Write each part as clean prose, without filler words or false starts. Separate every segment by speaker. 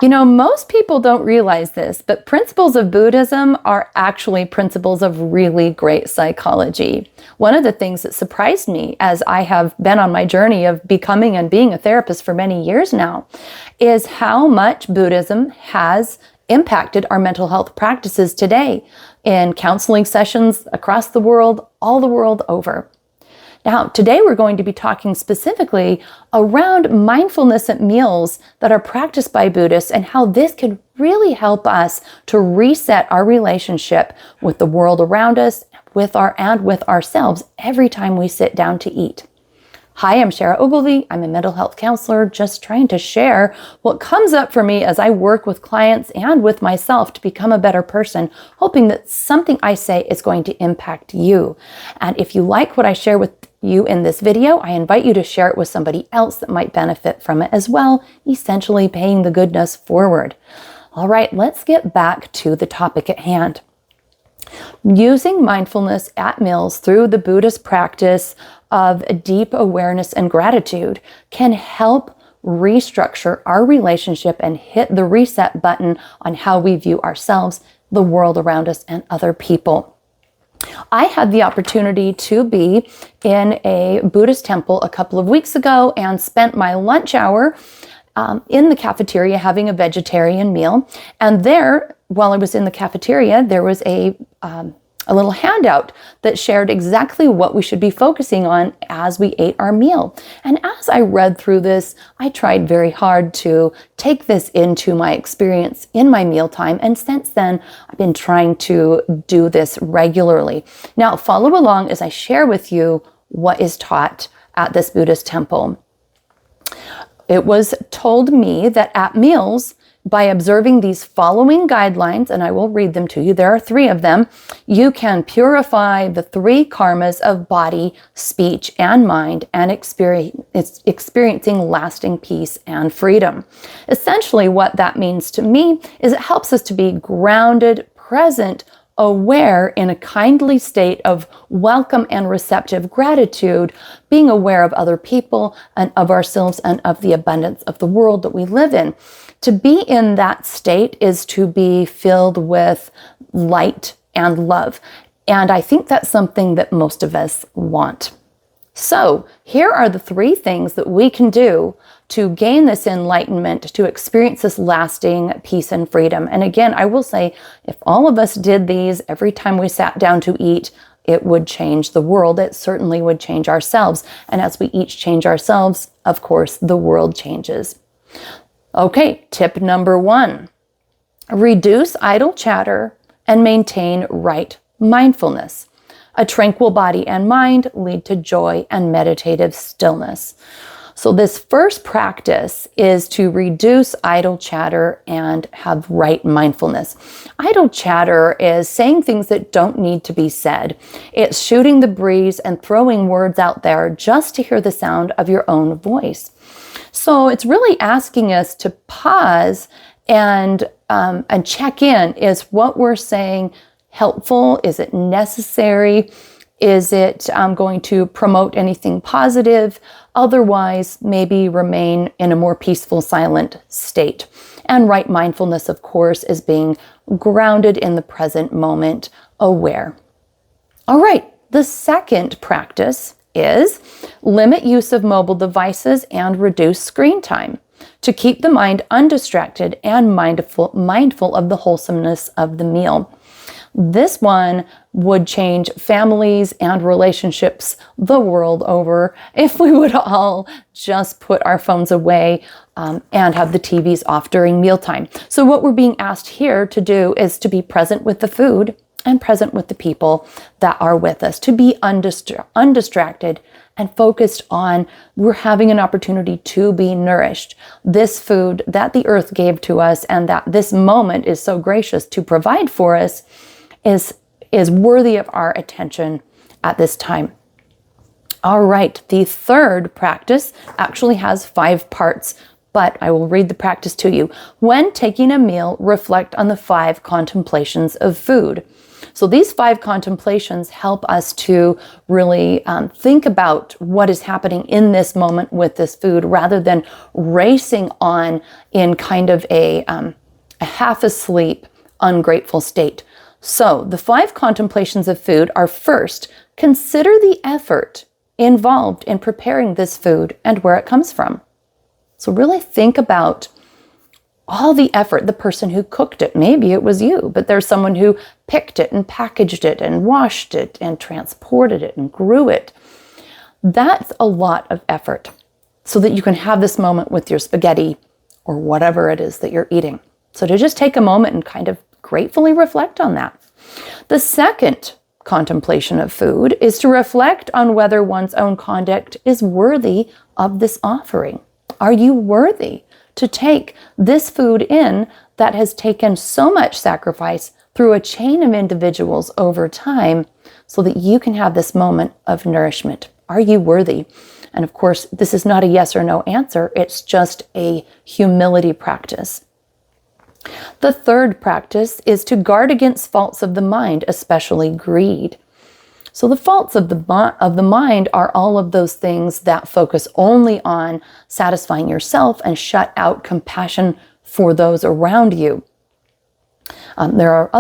Speaker 1: You know, most people don't realize this, but principles of Buddhism are actually principles of really great psychology. One of the things that surprised me as I have been on my journey of becoming and being a therapist for many years now is how much Buddhism has impacted our mental health practices today in counseling sessions across the world, all the world over. Now, today we're going to be talking specifically around mindfulness at meals that are practiced by Buddhists and how this can really help us to reset our relationship with the world around us, with ourselves every time we sit down to eat. Hi, I'm Shara Ogilvie. I'm a mental health counselor, just trying to share what comes up for me as I work with clients and with myself to become a better person, hoping that something I say is going to impact you. And if you like what I share with you in this video, I invite you to share it with somebody else that might benefit from it as well, essentially paying the goodness forward. All right, let's get back to the topic at hand. Using mindfulness at meals through the Buddhist practice of deep awareness and gratitude can help restructure our relationship and hit the reset button on how we view ourselves, the world around us, and other people. I had the opportunity to be in a Buddhist temple a couple of weeks ago and spent my lunch hour in the cafeteria having a vegetarian meal. And there, while I was in the cafeteria, there was a little handout that shared exactly what we should be focusing on as we ate our meal. And as I read through this, I tried very hard to take this into my experience in my mealtime. And since then, I've been trying to do this regularly. Now, follow along as I share with you what is taught at this Buddhist temple. It was told me that at meals, by observing these following guidelines, and I will read them to you, there are 3 of them, you can purify the 3 karmas of body, speech, and mind and experiencing lasting peace and freedom. Essentially, what that means to me is it helps us to be grounded, present, aware in a kindly state of welcome and receptive gratitude, being aware of other people and of ourselves and of the abundance of the world that we live in. To be in that state is to be filled with light and love. And I think that's something that most of us want. So here are the 3 things that we can do to gain this enlightenment, to experience this lasting peace and freedom. And again, I will say, if all of us did these every time we sat down to eat, it would change the world. It certainly would change ourselves. And as we each change ourselves, of course, the world changes. Okay, tip number 1, reduce idle chatter and maintain right mindfulness. A tranquil body and mind lead to joy and meditative stillness. So this first practice is to reduce idle chatter and have right mindfulness. Idle chatter is saying things that don't need to be said. It's shooting the breeze and throwing words out there just to hear the sound of your own voice. So it's really asking us to pause and check in. Is what we're saying helpful? Is it necessary? Is it going to promote anything positive? Otherwise, maybe remain in a more peaceful, silent state. And right mindfulness, of course, is being grounded in the present moment, aware. All right, the second practice is limit use of mobile devices and reduce screen time to keep the mind undistracted and mindful of the wholesomeness of the meal. This one would change families and relationships the world over if we would all just put our phones away and have the TVs off during mealtime. So what we're being asked here to do is to be present with the food and present with the people that are with us, to be undistracted and focused on we're having an opportunity to be nourished. This food that the earth gave to us and that this moment is so gracious to provide for us is worthy of our attention at this time. All right, the third practice actually has 5 parts, but I will read the practice to you. When taking a meal, reflect on the 5 contemplations of food. So these 5 contemplations help us to really think about what is happening in this moment with this food, rather than racing on in kind of a half asleep, ungrateful state. So the 5 contemplations of food are: first, consider the effort involved in preparing this food and where it comes from. So really think about all the effort, the person who cooked it. Maybe it was you, but there's someone who picked it and packaged it and washed it and transported it and grew it. That's a lot of effort, so that you can have this moment with your spaghetti or whatever it is that you're eating. So to just take a moment and kind of gratefully reflect on that. The second contemplation of food is to reflect on whether one's own conduct is worthy of this offering. Are you worthy to take this food in that has taken so much sacrifice through a chain of individuals over time, so that you can have this moment of nourishment? Are you worthy? And of course, this is not a yes or no answer. It's just a humility practice. The third practice is to guard against faults of the mind, especially greed. So the faults of the mind are all of those things that focus only on satisfying yourself and shut out compassion for those around you. There are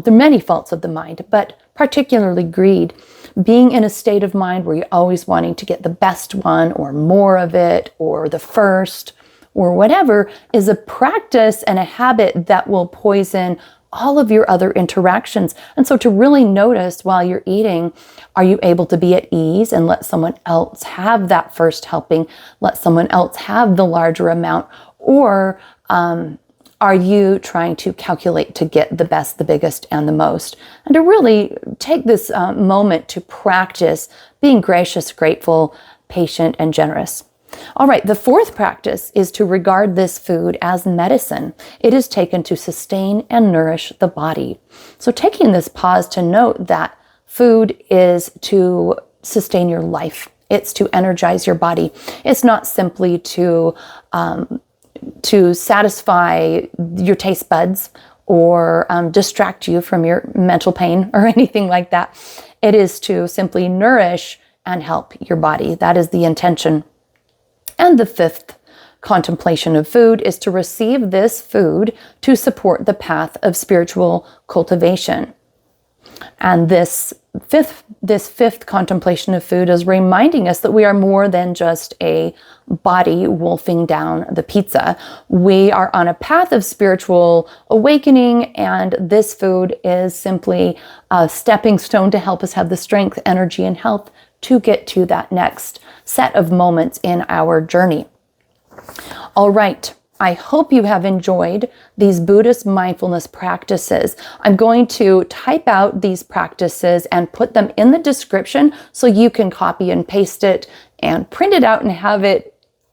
Speaker 1: many faults of the mind, but particularly greed. Being in a state of mind where you're always wanting to get the best one or more of it or the first or whatever is a practice and a habit that will poison all of your other interactions. And so to really notice while you're eating, are you able to be at ease and let someone else have that first helping, let someone else have the larger amount, or are you trying to calculate to get the best, the biggest, and the most? And to really take this moment to practice being gracious, grateful, patient, and generous. All right, the fourth practice is to regard this food as medicine. It is taken to sustain and nourish the body. So taking this pause to note that food is to sustain your life. It's to energize your body. It's not simply to satisfy your taste buds or distract you from your mental pain or anything like that. It is to simply nourish and help your body. That is the intention. And the fifth contemplation of food is to receive this food to support the path of spiritual cultivation. And this fifth contemplation of food is reminding us that we are more than just a body wolfing down the pizza. We are on a path of spiritual awakening, and this food is simply a stepping stone to help us have the strength, energy, and health to get to that next set of moments in our journey. All right. I hope you have enjoyed these Buddhist mindfulness practices. I'm going to type out these practices and put them in the description so you can copy and paste it and print it out and have it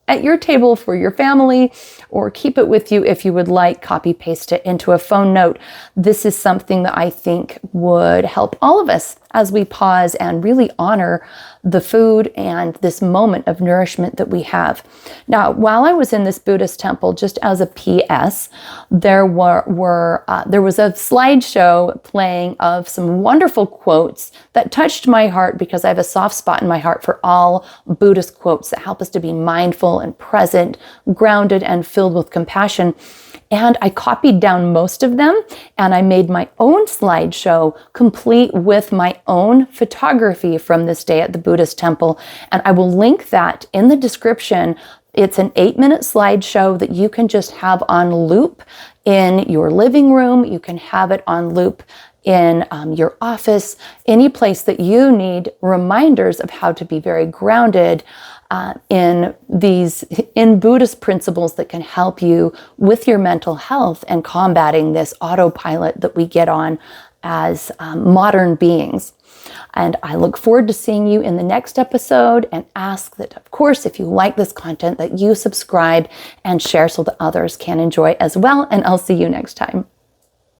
Speaker 1: at your table for your family, or keep it with you if you would like, copy paste it into a phone note. This is something that I think would help all of us as we pause and really honor the food and this moment of nourishment that we have. Now, while I was in this Buddhist temple, just as a PS, there was a slideshow playing of some wonderful quotes that touched my heart, because I have a soft spot in my heart for all Buddhist quotes that help us to be mindful and present, grounded, and filled with compassion. And I copied down most of them, and I made my own slideshow complete with my own photography from this day at the Buddhist temple. And I will link that in the description. It's an 8-minute slideshow that you can just have on loop in your living room. You can have it on loop in your office, any place that you need reminders of how to be very grounded in Buddhist principles that can help you with your mental health and combating this autopilot that we get on as modern beings. And I look forward to seeing you in the next episode, and ask that, of course, if you like this content, that you subscribe and share so that others can enjoy as well. And I'll see you next time.